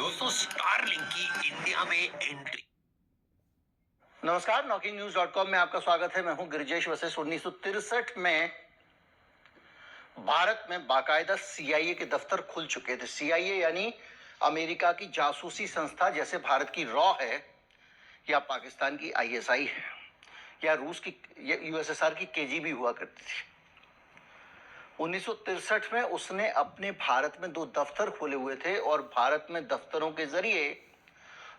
दोस्तों, स्टारलिंक की इंडिया में एंट्री। नमस्कार, NockingNews.com में आपका स्वागत है। मैं हूं गिरिजेश वशिष्ठ। 1963 में भारत में बाकायदा CIA के दफ्तर खुल चुके थे। CIA यानी अमेरिका की जासूसी संस्था, जैसे भारत की रॉ है या पाकिस्तान की ISI है या रूस की या USSR की KGB हुआ करती थी। 1963 में उसने अपने भारत में 2 दफ्तर खोले हुए थे और भारत में दफ्तरों के जरिए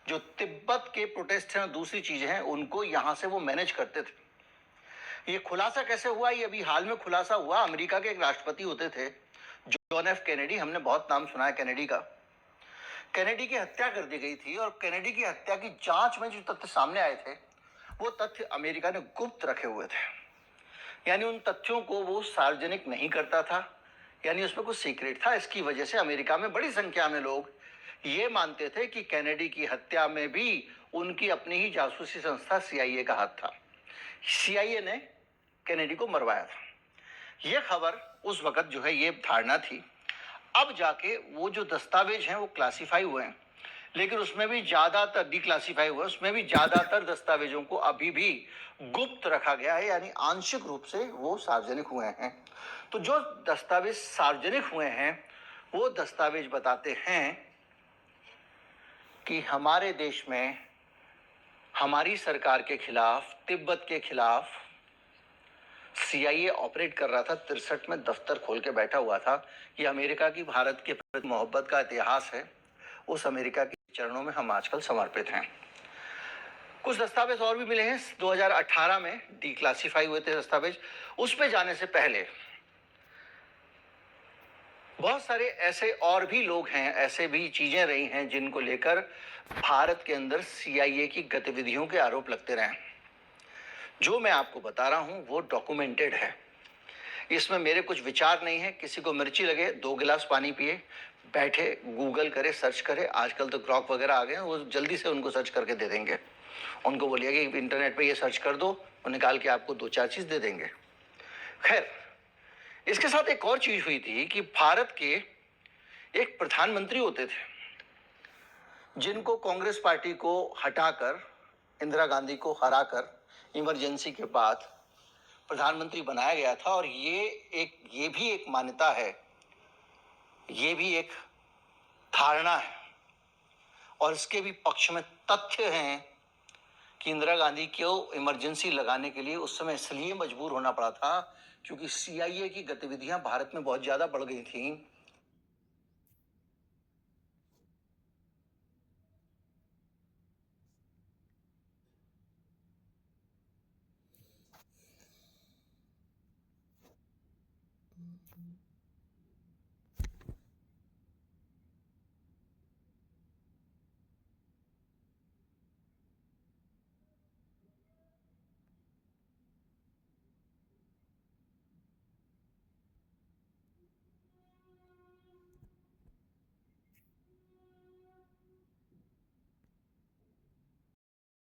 जो तिब्बत के प्रोटेस्ट हैं, दूसरी चीजें हैं, उनको यहां से वो मैनेज करते थे। ये खुलासा कैसे हुआ? ये अभी हाल में खुलासा हुआ। अमेरिका के एक राष्ट्रपति होते थे, जॉन एफ कैनेडी। हमने बहुत नाम सुना है कैनेडी का। कैनेडी की हत्या कर दी गई थी और कैनेडी की हत्या की जांच में जो तथ्य सामने आए थे, वो तथ्य अमेरिका ने गुप्त रखे हुए थे। यानी उन तथ्यों को वो सार्वजनिक नहीं करता था, यानी उसमें कुछ सीक्रेट था। इसकी वजह से अमेरिका में बड़ी संख्या में लोग ये मानते थे कि कैनेडी की हत्या में भी उनकी अपनी ही जासूसी संस्था CIA का हाथ था। CIA ने कैनेडी को मरवाया था। यह खबर उस वक्त जो है, ये धारणा थी। अब जाके वो जो दस्तावेज हैं वो क्लासिफाई हुए हैं, लेकिन उसमें भी ज्यादातर डिक्लासिफाई हुआ है। उसमें भी ज्यादातर दस्तावेजों को अभी भी गुप्त रखा गया है, यानी आंशिक रूप से वो सार्वजनिक हुए हैं। तो जो दस्तावेज सार्वजनिक हुए हैं, वो दस्तावेज बताते हैं कि हमारे देश में हमारी सरकार के खिलाफ, तिब्बत के खिलाफ CIA ऑपरेट कर रहा था। 63 में दफ्तर खोल के बैठा हुआ था। ये अमेरिका की भारत के प्रति मोहब्बत का इतिहास है। उस अमेरिका के चरणों में हम आजकल समर्पित हैं। कुछ दस्तावेज और भी मिले हैं 2018 में, डिक्लासिफाई हुए थे दस्तावेज। उस पे जाने से पहले बहुत सारे ऐसे और भी लोग हैं, ऐसे भी चीजें रही हैं जिनको लेकर भारत के अंदर CIA की गतिविधियों के आरोप लगते रहे। जो मैं आपको बता रहा हूं वो डॉक्यूमेंटेड है। इसमें मेरे कुछ विचार नहीं है। किसी को मिर्ची लगे, 2 गिलास पानी पिए, बैठे, गूगल करे, सर्च करे। आजकल तो ग्रॉक वगैरह आ गए हैं, वो जल्दी से उनको सर्च करके दे देंगे। उनको बोलिए कि इंटरनेट पे ये सर्च कर दो, वो निकाल के आपको 2-4 चीज दे देंगे। खैर, इसके साथ एक और चीज हुई थी कि भारत के एक प्रधानमंत्री होते थे, जिनको कांग्रेस पार्टी को हटाकर, इंदिरा गांधी को हराकर इमरजेंसी के बाद प्रधानमंत्री बनाया गया था। और ये भी एक मान्यता है, ये भी एक धारणा है और इसके भी पक्ष में तथ्य हैं कि इंदिरा गांधी को इमरजेंसी लगाने के लिए उस समय इसलिए मजबूर होना पड़ा था क्योंकि CIA की गतिविधियां भारत में बहुत ज्यादा बढ़ गई थी।